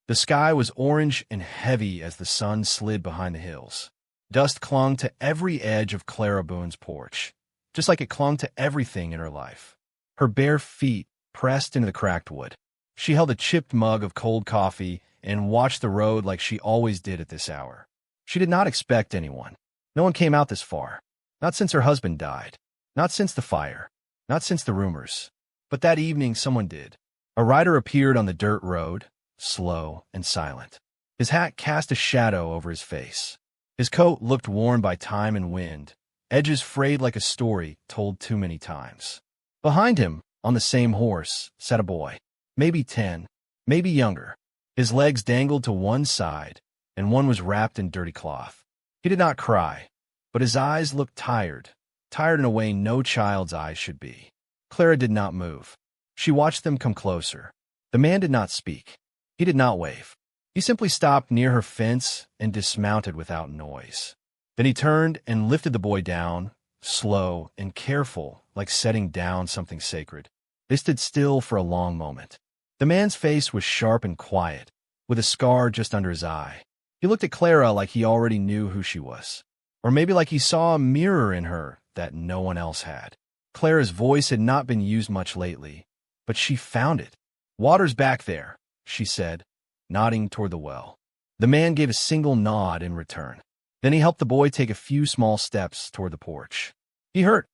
The sky was orange and heavy as the sun slid behind the hills. Dust clung to every edge of Clara Boone's porch, just like it clung to everything in her life. Her bare feet pressed into the cracked wood. She held a chipped mug of cold coffee and watched the road like she always did at this hour. She did not expect anyone. No one came out this far. Not since her husband died. Not since the fire. Not since the rumors. But that evening someone did. A rider appeared on the dirt road, slow and silent. His hat cast a shadow over his face. His coat looked worn by time and wind, edges frayed like a story told too many times. Behind him, on the same horse, sat a boy, maybe 10, maybe younger. His legs dangled to one side, and one was wrapped in dirty cloth. He did not cry, but his eyes looked tired in a way no child's eyes should be. Clara did not move. She watched them come closer. The man did not speak. He did not wave. He simply stopped near her fence and dismounted without noise. Then he turned and lifted the boy down, slow and careful, like setting down something sacred. They stood still for a long moment. The man's face was sharp and quiet, with a scar just under his eye. He looked at Clara like he already knew who she was, or maybe like he saw a mirror in her that no one else had. Clara's voice had not been used much lately, but she found it. "Water's back there," she said, nodding toward the well. The man gave a single nod in return. Then he helped the boy take a few small steps toward the porch. "He hurt?"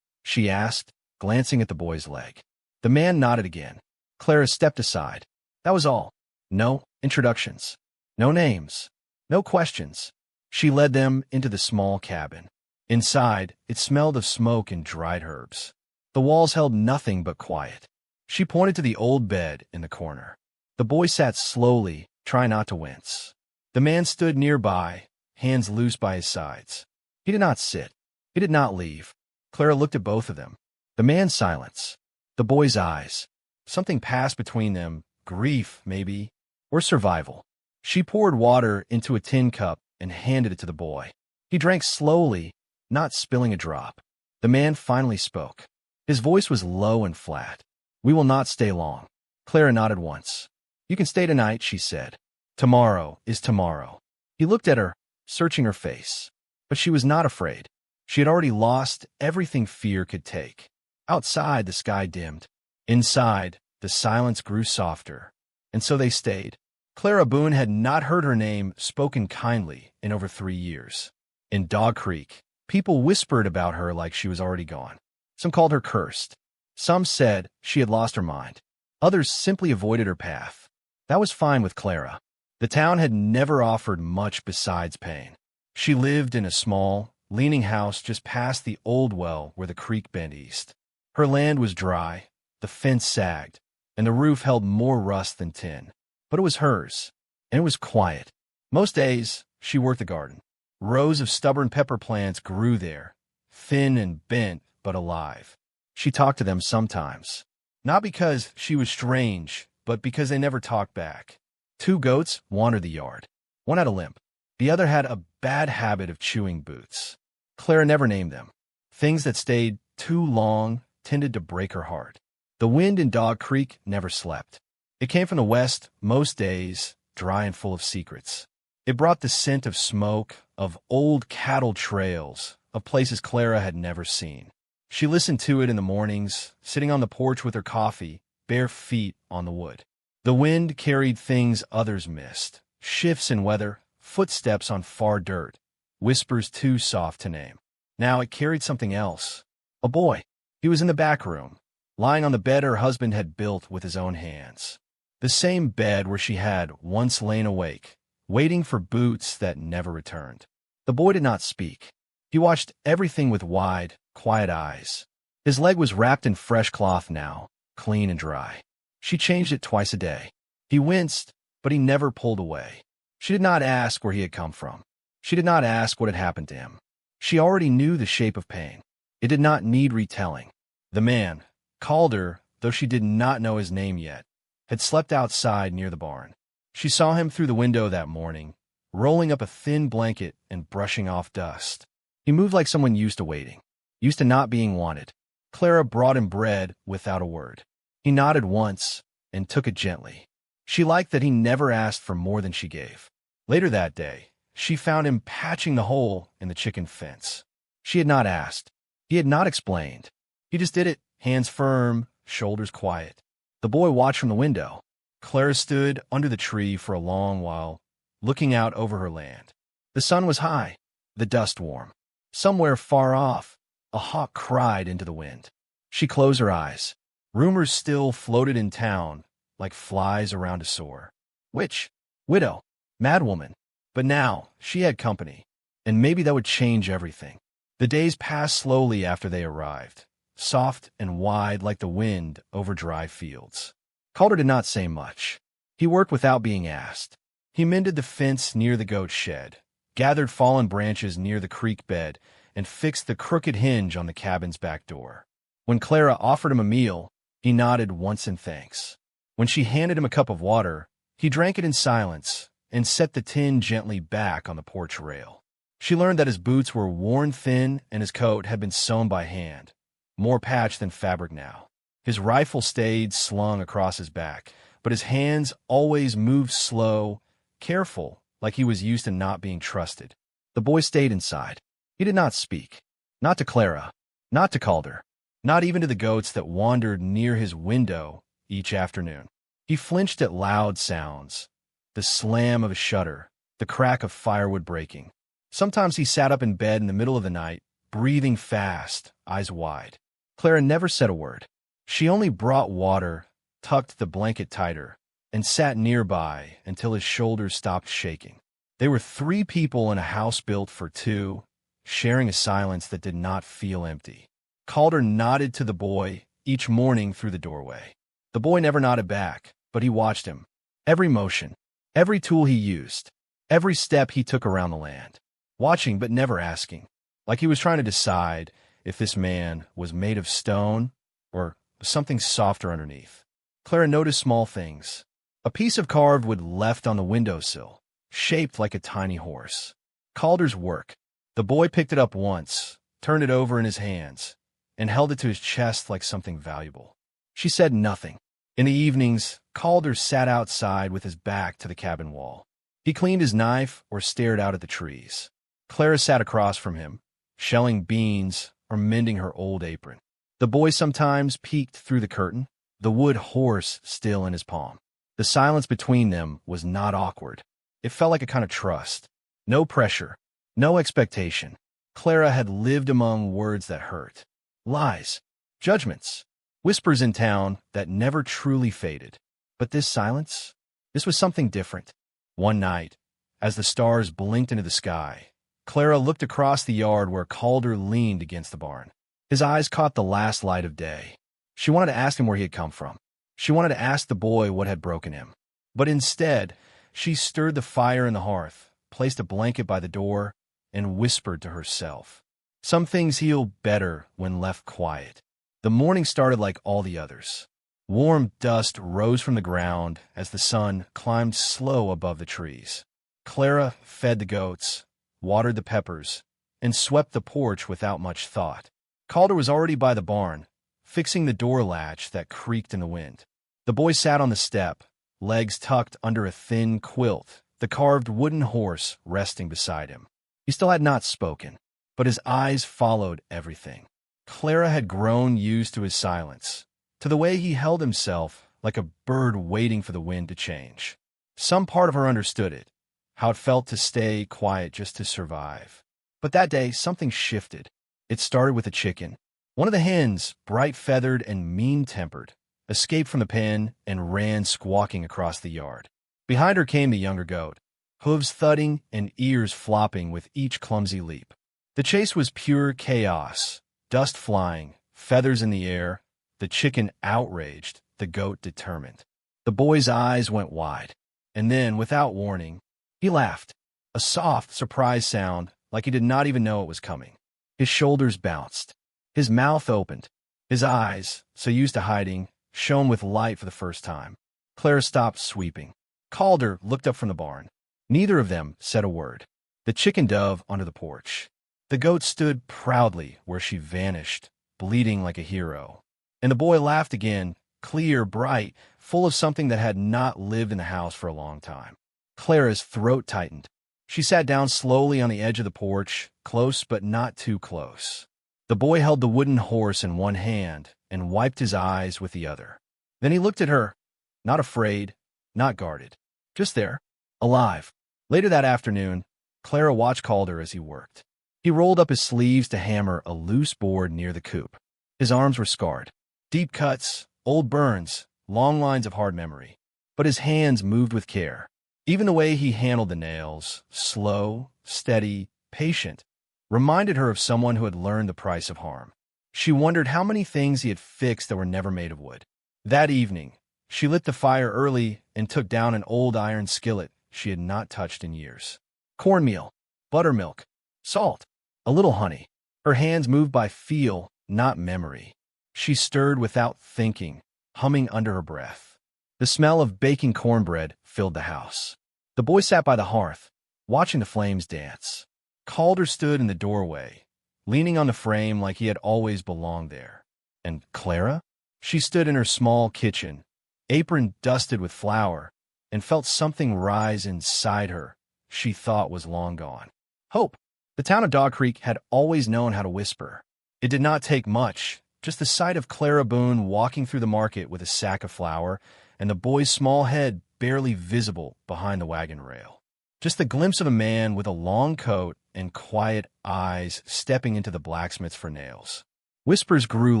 she asked, glancing at the boy's leg. The man nodded again. Clara stepped aside. That was all. No introductions. No names. No questions. She led them into the small cabin. Inside, it smelled of smoke and dried herbs. The walls held nothing but quiet. She pointed to the old bed in the corner. The boy sat slowly, trying not to wince. The man stood nearby, hands loose by his sides. He did not sit. He did not leave. Clara looked at both of them. The man's silence. The boy's eyes. Something passed between them, grief, maybe, or survival. She poured water into a tin cup and handed it to the boy. He drank slowly, not spilling a drop. The man finally spoke. His voice was low and flat. "We will not stay long." Clara nodded once. "You can stay tonight," she said. "Tomorrow is tomorrow." He looked at her, searching her face. But she was not afraid. She had already lost everything fear could take. Outside, the sky dimmed. Inside, the silence grew softer. And so they stayed. Clara Boone had not heard her name spoken kindly in over 3 years. In Dog Creek, people whispered about her like she was already gone. Some called her cursed. Some said she had lost her mind. Others simply avoided her path. That was fine with Clara. The town had never offered much besides pain. She lived in a small, leaning house just past the old well where the creek bent east. Her land was dry, the fence sagged, and the roof held more rust than tin. But it was hers, and it was quiet. Most days, she worked the garden. Rows of stubborn pepper plants grew there, thin and bent but alive. She talked to them sometimes, not because she was strange, but because they never talked back. 2 goats wandered the yard. One had a limp. The other had a bad habit of chewing boots. Clara never named them. Things that stayed too long tended to break her heart. The wind in Dog Creek never slept. It came from the west most days, dry and full of secrets. It brought the scent of smoke, of old cattle trails, of places Clara had never seen. She listened to it in the mornings, sitting on the porch with her coffee, bare feet on the wood. The wind carried things others missed, shifts in weather, footsteps on far dirt, whispers too soft to name. Now it carried something else. A boy. He was in the back room, lying on the bed her husband had built with his own hands. The same bed where she had once lain awake, waiting for boots that never returned. The boy did not speak. He watched everything with wide, quiet eyes. His leg was wrapped in fresh cloth now, clean and dry. She changed it twice a day. He winced, but he never pulled away. She did not ask where he had come from. She did not ask what had happened to him. She already knew the shape of pain. It did not need retelling. The man, Calder, though she did not know his name yet, had slept outside near the barn. She saw him through the window that morning, rolling up a thin blanket and brushing off dust. He moved like someone used to waiting, used to not being wanted. Clara brought him bread without a word. He nodded once and took it gently. She liked that he never asked for more than she gave. Later that day, she found him patching the hole in the chicken fence. She had not asked. He had not explained. He just did it, hands firm, shoulders quiet. The boy watched from the window. Clara stood under the tree for a long while, looking out over her land. The sun was high, the dust warm. Somewhere far off, a hawk cried into the wind. She closed her eyes. Rumors still floated in town, like flies around a sore. Witch, widow, madwoman. But now, she had company, and maybe that would change everything. The days passed slowly after they arrived, soft and wide like the wind over dry fields. Calder did not say much. He worked without being asked. He mended the fence near the goat shed, gathered fallen branches near the creek bed, and fixed the crooked hinge on the cabin's back door. When Clara offered him a meal, he nodded once in thanks. When she handed him a cup of water, he drank it in silence and set the tin gently back on the porch rail. She learned that his boots were worn thin and his coat had been sewn by hand, more patch than fabric now. His rifle stayed slung across his back, but his hands always moved slow, careful, like he was used to not being trusted. The boy stayed inside. He did not speak. Not to Clara, not to Calder, not even to the goats that wandered near his window each afternoon. He flinched at loud sounds, the slam of a shutter, the crack of firewood breaking. Sometimes he sat up in bed in the middle of the night, breathing fast, eyes wide. Clara never said a word. She only brought water, tucked the blanket tighter, and sat nearby until his shoulders stopped shaking. They were 3 people in a house built for 2, sharing a silence that did not feel empty. Calder nodded to the boy each morning through the doorway. The boy never nodded back, but he watched him. Every motion, every tool he used, every step he took around the land. Watching but never asking, like he was trying to decide if this man was made of stone or something softer underneath. Clara noticed small things. A piece of carved wood left on the windowsill, shaped like a tiny horse. Calder's work. The boy picked it up once, turned it over in his hands, and held it to his chest like something valuable. She said nothing. In the evenings, Calder sat outside with his back to the cabin wall. He cleaned his knife or stared out at the trees. Clara sat across from him, shelling beans or mending her old apron. The boy sometimes peeked through the curtain, the wood horse still in his palm. The silence between them was not awkward. It felt like a kind of trust. No pressure, no expectation. Clara had lived among words that hurt. Lies, judgments, whispers in town that never truly faded. But this silence? This was something different. One night, as the stars blinked into the sky, Clara looked across the yard where Calder leaned against the barn. His eyes caught the last light of day. She wanted to ask him where he had come from. She wanted to ask the boy what had broken him. But instead, she stirred the fire in the hearth, placed a blanket by the door, and whispered to herself. Some things heal better when left quiet. The morning started like all the others. Warm dust rose from the ground as the sun climbed slow above the trees. Clara fed the goats, watered the peppers, and swept the porch without much thought. Calder was already by the barn, fixing the door latch that creaked in the wind. The boy sat on the step, legs tucked under a thin quilt, the carved wooden horse resting beside him. He still had not spoken, but his eyes followed everything. Clara had grown used to his silence, to the way he held himself like a bird waiting for the wind to change. Some part of her understood it, how it felt to stay quiet just to survive. But that day, something shifted. It started with a chicken. One of the hens, bright-feathered and mean-tempered, escaped from the pen and ran squawking across the yard. Behind her came the younger goat, hooves thudding and ears flopping with each clumsy leap. The chase was pure chaos, dust flying, feathers in the air, the chicken outraged, the goat determined. The boy's eyes went wide, and then, without warning, he laughed, a soft, surprised sound like he did not even know it was coming. His shoulders bounced. His mouth opened. His eyes, so used to hiding, shone with light for the first time. Clara stopped sweeping. Calder looked up from the barn. Neither of them said a word. The chicken dove onto the porch. The goat stood proudly where she vanished, bleeding like a hero. And the boy laughed again, clear, bright, full of something that had not lived in the house for a long time. Clara's throat tightened. She sat down slowly on the edge of the porch, close but not too close. The boy held the wooden horse in one hand and wiped his eyes with the other. Then he looked at her, not afraid, not guarded, just there, alive. Later that afternoon, Clara watched Calder as he worked. He rolled up his sleeves to hammer a loose board near the coop. His arms were scarred. Deep cuts, old burns, long lines of hard memory. But his hands moved with care. Even the way he handled the nails, slow, steady, patient, reminded her of someone who had learned the price of harm. She wondered how many things he had fixed that were never made of wood. That evening, she lit the fire early and took down an old iron skillet she had not touched in years. Cornmeal, buttermilk, salt, a little honey. Her hands moved by feel, not memory. She stirred without thinking, humming under her breath. The smell of baking cornbread filled the house. The boy sat by the hearth, watching the flames dance. Calder stood in the doorway, leaning on the frame like he had always belonged there. And Clara? She stood in her small kitchen, apron dusted with flour, and felt something rise inside her she thought was long gone. Hope. The town of Dog Creek had always known how to whisper. It did not take much, just the sight of Clara Boone walking through the market with a sack of flour and the boy's small head barely visible behind the wagon rail. Just the glimpse of a man with a long coat and quiet eyes stepping into the blacksmith's for nails. Whispers grew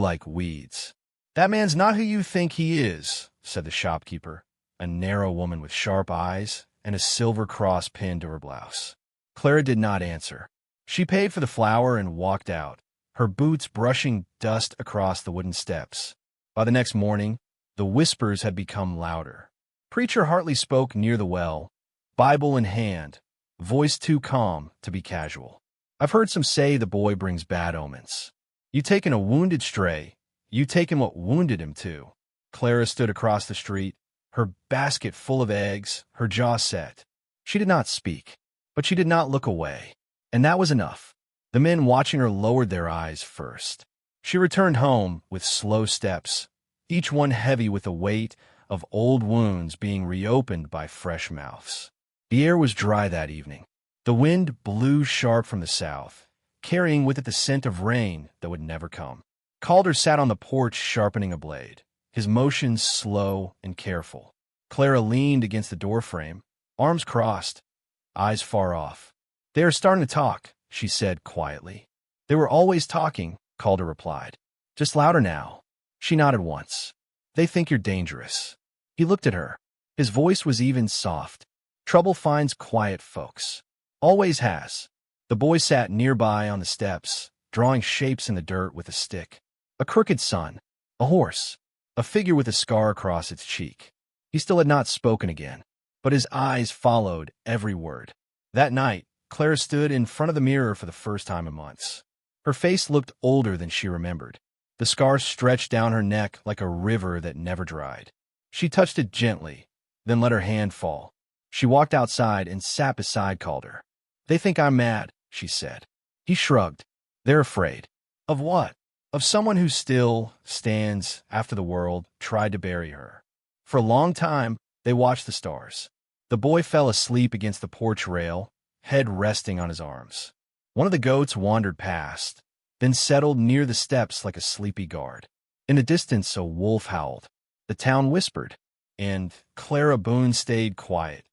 like weeds. "That man's not who you think he is," said the shopkeeper, a narrow woman with sharp eyes and a silver cross pinned to her blouse. Clara did not answer. She paid for the flour and walked out, her boots brushing dust across the wooden steps. By the next morning, the whispers had become louder. Preacher Hartley spoke near the well, Bible in hand, voice too calm to be casual. "I've heard some say the boy brings bad omens. You taken a wounded stray, you taken what wounded him too." Clara stood across the street, her basket full of eggs, her jaw set. She did not speak, but she did not look away. And that was enough. The men watching her lowered their eyes first. She returned home with slow steps, each one heavy with the weight of old wounds being reopened by fresh mouths. The air was dry that evening. The wind blew sharp from the south, carrying with it the scent of rain that would never come. Calder sat on the porch sharpening a blade, his motions slow and careful. Clara leaned against the doorframe, arms crossed, eyes far off. "They are starting to talk," she said quietly. "They were always talking," Calder replied. "Just louder now." She nodded once. "They think you're dangerous." He looked at her. His voice was even soft. "Trouble finds quiet folks. Always has." The boy sat nearby on the steps, drawing shapes in the dirt with a stick. A crooked sun, a horse, a figure with a scar across its cheek. He still had not spoken again, but his eyes followed every word. That night, Clara stood in front of the mirror for the first time in months. Her face looked older than she remembered. The scar stretched down her neck like a river that never dried. She touched it gently, then let her hand fall. She walked outside and sat beside Calder. "They think I'm mad," she said. He shrugged. "They're afraid." "Of what?" "Of someone who still stands after the world tried to bury her." For a long time, they watched the stars. The boy fell asleep against the porch rail, head resting on his arms. One of the goats wandered past, then settled near the steps like a sleepy guard. In the distance, a wolf howled. The town whispered, and Clara Boone stayed quiet,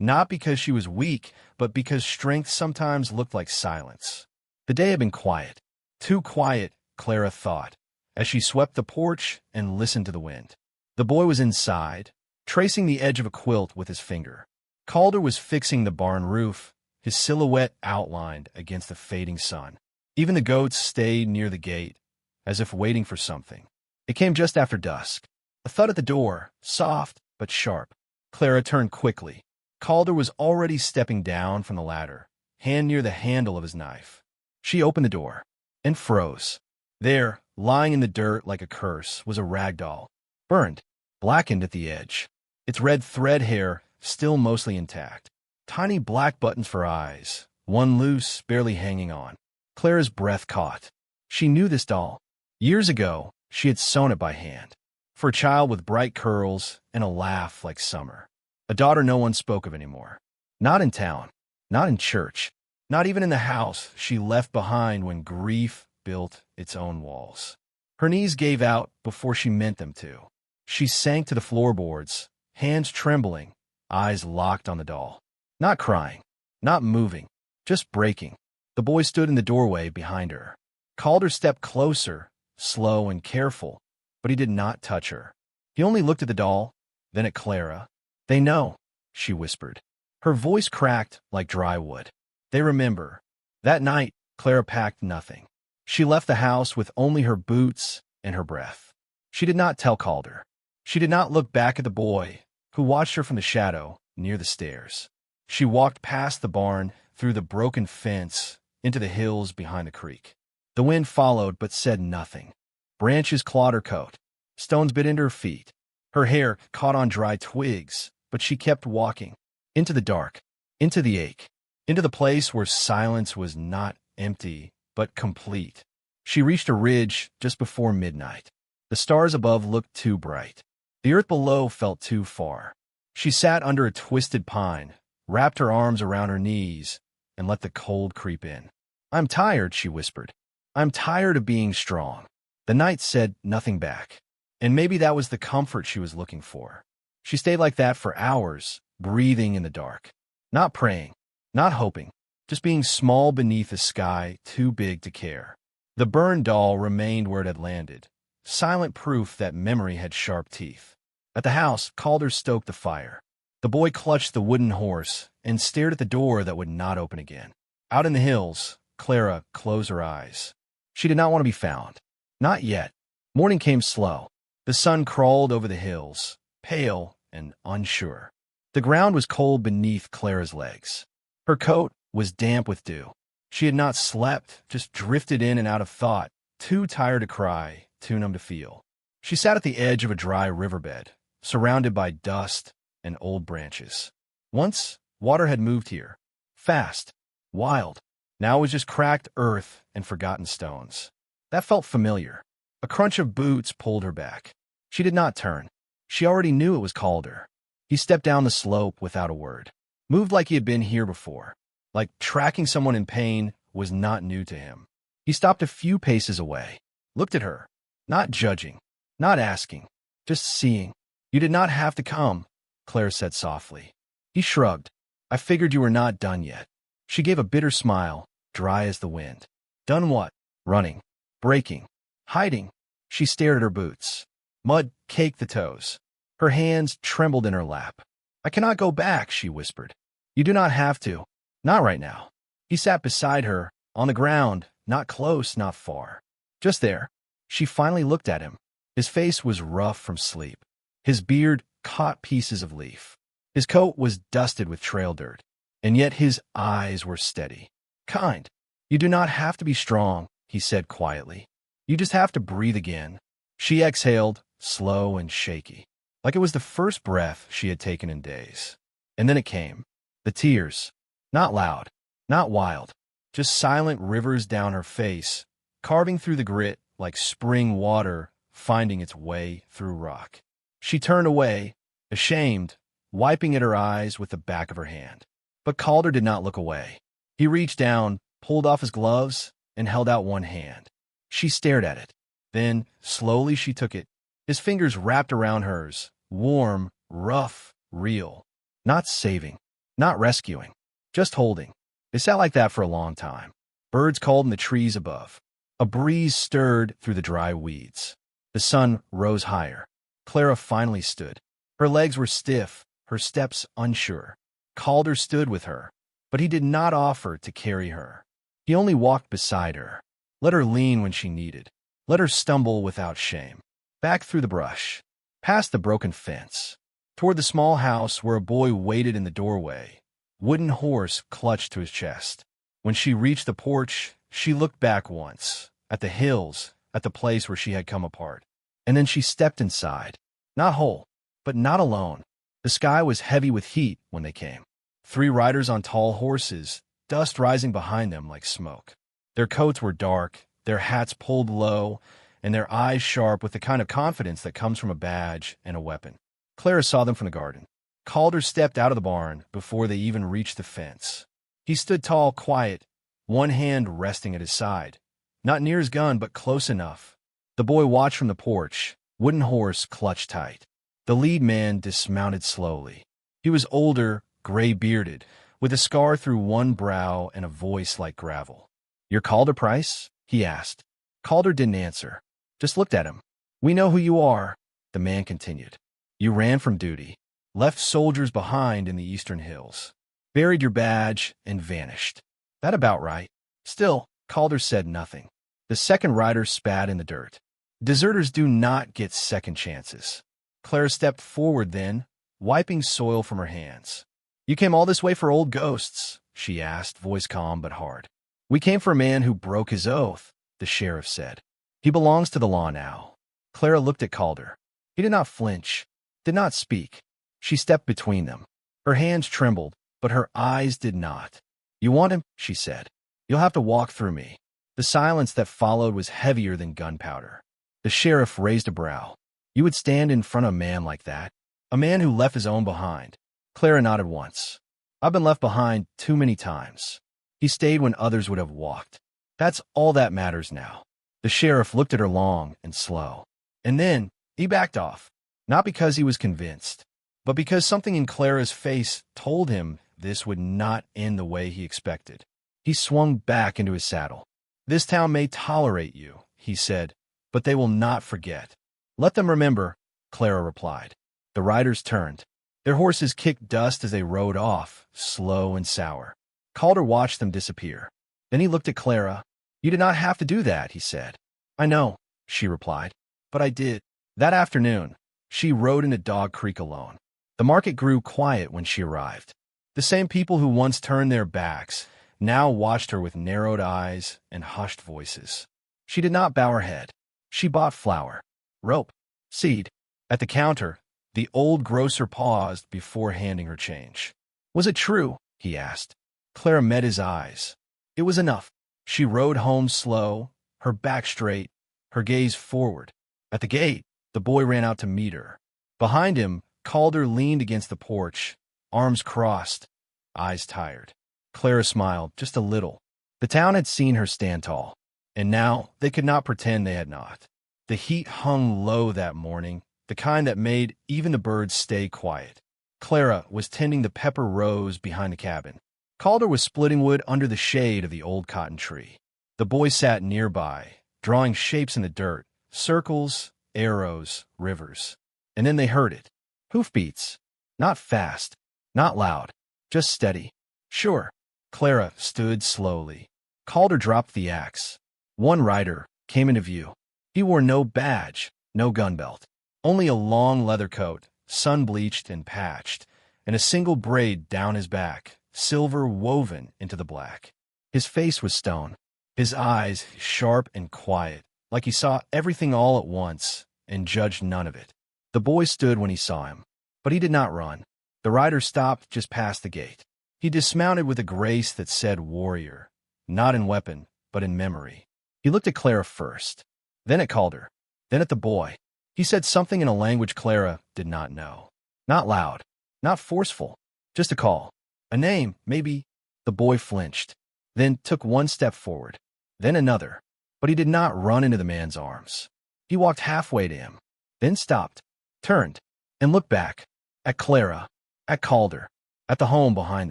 not because she was weak, but because strength sometimes looked like silence. The day had been quiet. Too quiet, Clara thought, as she swept the porch and listened to the wind. The boy was inside, tracing the edge of a quilt with his finger. Calder was fixing the barn roof, his silhouette outlined against the fading sun. Even the goats stayed near the gate, as if waiting for something. It came just after dusk. A thud at the door, soft but sharp. Clara turned quickly. Calder was already stepping down from the ladder, hand near the handle of his knife. She opened the door and froze. There, lying in the dirt like a curse, was a rag doll, burned, blackened at the edge, its red thread hair still mostly intact. Tiny black buttons for eyes, one loose, barely hanging on. Clara's breath caught. She knew this doll. Years ago, she had sewn it by hand. for a child with bright curls and a laugh like summer. A daughter no one spoke of anymore. Not in town, not in church, not even in the house she left behind when grief built its own walls. Her knees gave out before she meant them to. She sank to the floorboards, hands trembling, eyes locked on the doll. Not crying, not moving, just breaking. The boy stood in the doorway behind her. Calder stepped closer, slow and careful, but he did not touch her. He only looked at the doll, then at Clara. "They know," she whispered. Her voice cracked like dry wood. "They remember." That night, Clara packed nothing. She left the house with only her boots and her breath. She did not tell Calder. She did not look back at the boy, who watched her from the shadow near the stairs. She walked past the barn, through the broken fence, into the hills behind the creek. The wind followed but said nothing. Branches clawed her coat. Stones bit into her feet. Her hair caught on dry twigs, but she kept walking. Into the dark, into the ache, into the place where silence was not empty, but complete. She reached a ridge just before midnight. The stars above looked too bright. The earth below felt too far. She sat under a twisted pine, wrapped her arms around her knees, and let the cold creep in. "I'm tired," she whispered. "I'm tired of being strong." The night said nothing back, and maybe that was the comfort she was looking for. She stayed like that for hours, breathing in the dark. Not praying, not hoping, just being small beneath a sky too big to care. The burned doll remained where it had landed, silent proof that memory had sharp teeth. At the house, Calder stoked the fire. The boy clutched the wooden horse and stared at the door that would not open again. Out in the hills, Clara closed her eyes. She did not want to be found. Not yet. Morning came slow. The sun crawled over the hills, pale and unsure. The ground was cold beneath Clara's legs. Her coat was damp with dew. She had not slept, just drifted in and out of thought, too tired to cry, too numb to feel. She sat at the edge of a dry riverbed, surrounded by dust and old branches. Once, water had moved here. Fast, wild. Now it was just cracked earth and forgotten stones. That felt familiar. A crunch of boots pulled her back. She did not turn. She already knew it was Calder. He stepped down the slope without a word. Moved like he had been here before. Like tracking someone in pain was not new to him. He stopped a few paces away. Looked at her. Not judging. Not asking. Just seeing. "You did not have to come," Claire said softly. He shrugged. "I figured you were not done yet." She gave a bitter smile, dry as the wind. Done what? Running. Breaking. Hiding. She stared at her boots. Mud caked the toes. Her hands trembled in her lap. "I cannot go back," she whispered. "You do not have to. Not right now." He sat beside her, on the ground, not close, not far. Just there. She finally looked at him. His face was rough from sleep. His beard caught pieces of leaf. His coat was dusted with trail dirt, and yet his eyes were steady. "Kind. You do not have to be strong," he said quietly. "You just have to breathe again." She exhaled, slow and shaky, like it was the first breath she had taken in days. And then it came. The tears. Not loud, not wild, just silent rivers down her face, carving through the grit like spring water finding its way through rock. She turned away, ashamed, wiping at her eyes with the back of her hand. But Calder did not look away. He reached down, pulled off his gloves, and held out one hand. She stared at it. Then, slowly she took it. His fingers wrapped around hers, warm, rough, real. Not saving, not rescuing, just holding. They sat like that for a long time. Birds called in the trees above. A breeze stirred through the dry weeds. The sun rose higher. Clara finally stood. Her legs were stiff, her steps unsure. Calder stood with her, but he did not offer to carry her. He only walked beside her, let her lean when she needed, let her stumble without shame. Back through the brush, past the broken fence, toward the small house where a boy waited in the doorway, wooden horse clutched to his chest. When she reached the porch, she looked back once, at the hills, at the place where she had come apart. And then she stepped inside. Not whole, but not alone. The sky was heavy with heat when they came. 3 riders on tall horses, dust rising behind them like smoke. Their coats were dark, their hats pulled low, and their eyes sharp with the kind of confidence that comes from a badge and a weapon. Clara saw them from the garden. Calder stepped out of the barn before they even reached the fence. He stood tall, quiet, one hand resting at his side. Not near his gun, but close enough. The boy watched from the porch, wooden horse clutched tight. The lead man dismounted slowly. He was older, gray-bearded, with a scar through one brow and a voice like gravel. "You're Calder Price?" he asked. Calder didn't answer, just looked at him. "We know who you are," the man continued. "You ran from duty, left soldiers behind in the eastern hills, buried your badge, and vanished. That about right?" Still, Calder said nothing. The second rider spat in the dirt. Deserters do not get second chances. Clara stepped forward then, wiping soil from her hands. "You came all this way for old ghosts?" she asked, voice calm but hard. "We came for a man who broke his oath," the sheriff said. "He belongs to the law now." Clara looked at Calder. He did not flinch, did not speak. She stepped between them. Her hands trembled, but her eyes did not. "You want him?" she said. "You'll have to walk through me." The silence that followed was heavier than gunpowder. The sheriff raised a brow. "You would stand in front of a man like that? A man who left his own behind?" Clara nodded once. "I've been left behind too many times." He stayed when others would have walked. "That's all that matters now." The sheriff looked at her long and slow. And then he backed off. Not because he was convinced, but because something in Clara's face told him this would not end the way he expected. He swung back into his saddle. "This town may tolerate you," he said, "but they will not forget." "Let them remember," Clara replied. The riders turned. Their horses kicked dust as they rode off, slow and sour. Calder watched them disappear. Then he looked at Clara. "You did not have to do that," he said. "I know," she replied, "but I did." That afternoon, she rode into Dog Creek alone. The market grew quiet when she arrived. The same people who once turned their backs now watched her with narrowed eyes and hushed voices. She did not bow her head. She bought flour, rope, seed. At the counter, the old grocer paused before handing her change. "Was it true?" he asked. Clara met his eyes. It was enough. She rode home slow, her back straight, her gaze forward. At the gate, the boy ran out to meet her. Behind him, Calder leaned against the porch, arms crossed, eyes tired. Clara smiled, just a little. The town had seen her stand tall, and now they could not pretend they had not. The heat hung low that morning, the kind that made even the birds stay quiet. Clara was tending the pepper rows behind the cabin. Calder was splitting wood under the shade of the old cotton tree. The boy sat nearby, drawing shapes in the dirt, circles, arrows, rivers. And then they heard it. Hoofbeats. Not fast, not loud, just steady. Sure. Clara stood slowly. Calder dropped the axe. One rider came into view. He wore no badge, no gun belt, only a long leather coat, sun-bleached and patched, and a single braid down his back, silver woven into the black. His face was stone, his eyes sharp and quiet, like he saw everything all at once and judged none of it. The boy stood when he saw him, but he did not run. The rider stopped just past the gate. He dismounted with a grace that said warrior, not in weapon, but in memory. He looked at Clara first, then at Calder, then at the boy. He said something in a language Clara did not know. Not loud, not forceful, just a call. A name, maybe. The boy flinched, then took one step forward, then another, but he did not run into the man's arms. He walked halfway to him, then stopped, turned, and looked back, at Clara, at Calder, at the home behind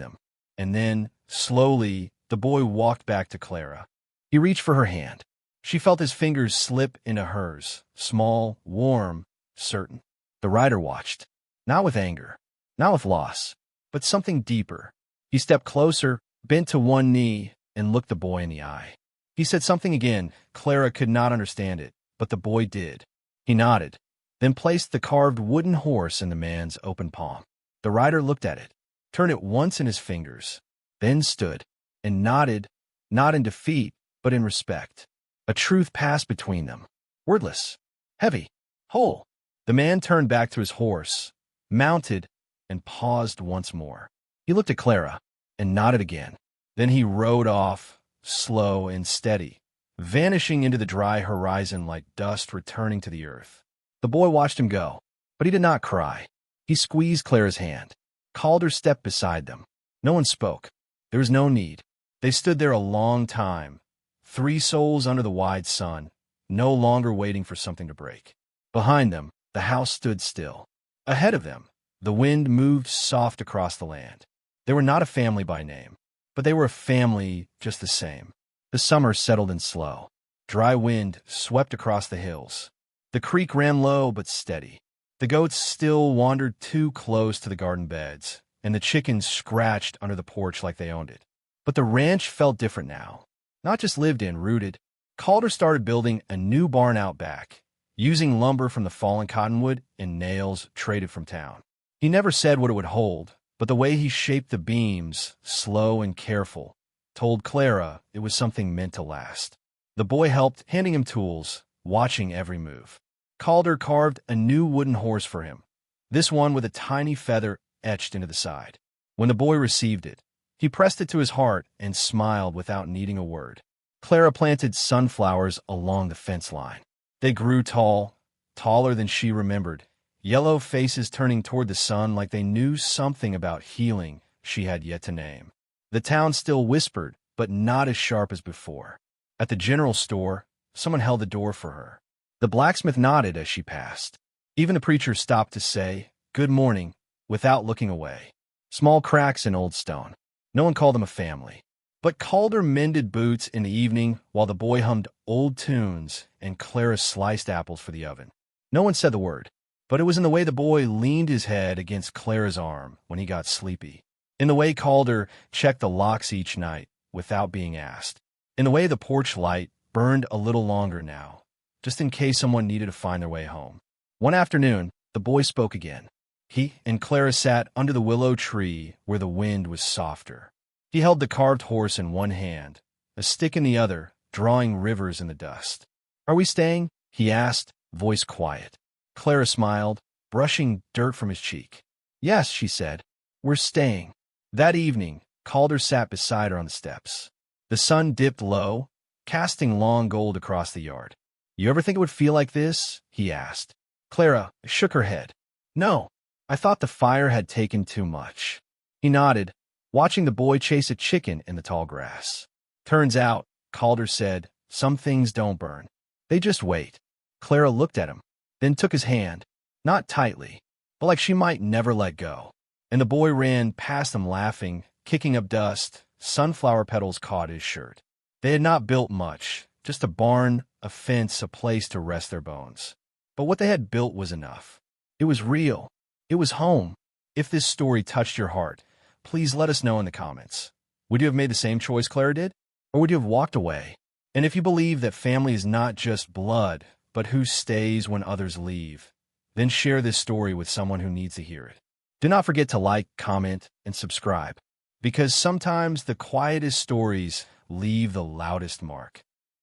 them. And then, slowly, the boy walked back to Clara. He reached for her hand. She felt his fingers slip into hers, small, warm, certain. The rider watched, not with anger, not with loss, but something deeper. He stepped closer, bent to one knee, and looked the boy in the eye. He said something again. Clara could not understand it, but the boy did. He nodded, then placed the carved wooden horse in the man's open palm. The rider looked at it, turned it once in his fingers, then stood, and nodded, not in defeat, but in respect. A truth passed between them, wordless, heavy, whole. The man turned back to his horse, mounted, and paused once more. He looked at Clara, and nodded again. Then he rode off, slow and steady, vanishing into the dry horizon like dust returning to the earth. The boy watched him go, but he did not cry. He squeezed Clara's hand. Calder stepped beside them. No one spoke. There was no need. They stood there a long time, three souls under the wide sun, no longer waiting for something to break. Behind them, the house stood still. Ahead of them, the wind moved soft across the land. They were not a family by name, but they were a family just the same. The summer settled in slow. Dry wind swept across the hills. The creek ran low but steady. The goats still wandered too close to the garden beds, and the chickens scratched under the porch like they owned it. But the ranch felt different now. Not just lived in, rooted. Calder started building a new barn out back, using lumber from the fallen cottonwood and nails traded from town. He never said what it would hold, but the way he shaped the beams, slow and careful, told Clara it was something meant to last. The boy helped, handing him tools, watching every move. Calder carved a new wooden horse for him, this one with a tiny feather etched into the side. When the boy received it, he pressed it to his heart and smiled without needing a word. Clara planted sunflowers along the fence line. They grew tall, taller than she remembered, yellow faces turning toward the sun like they knew something about healing she had yet to name. The town still whispered, but not as sharp as before. At the general store, someone held the door for her. The blacksmith nodded as she passed. Even the preacher stopped to say, "Good morning," without looking away. Small cracks in old stone. No one called them a family. But Calder mended boots in the evening while the boy hummed old tunes and Clara sliced apples for the oven. No one said the word, but it was in the way the boy leaned his head against Clara's arm when he got sleepy, in the way Calder checked the locks each night without being asked, in the way the porch light burned a little longer now, just in case someone needed to find their way home. One afternoon, the boy spoke again. He and Clara sat under the willow tree where the wind was softer. He held the carved horse in one hand, a stick in the other, drawing rivers in the dust. "Are we staying?" he asked, voice quiet. Clara smiled, brushing dirt from his cheek. "Yes," she said, "we're staying." That evening, Calder sat beside her on the steps. The sun dipped low, casting long gold across the yard. "You ever think it would feel like this?" he asked. Clara shook her head. "No, I thought the fire had taken too much." He nodded, watching the boy chase a chicken in the tall grass. "Turns out," Calder said, "some things don't burn. They just wait." Clara looked at him, then took his hand, not tightly, but like she might never let go. And the boy ran past them laughing, kicking up dust. Sunflower petals caught his shirt. They had not built much, just a barn, a fence, a place to rest their bones. But what they had built was enough. It was real. It was home. If this story touched your heart, please let us know in the comments. Would you have made the same choice Clara did? Or would you have walked away? And if you believe that family is not just blood, but who stays when others leave, then share this story with someone who needs to hear it. Do not forget to like, comment, and subscribe, because sometimes the quietest stories leave the loudest mark.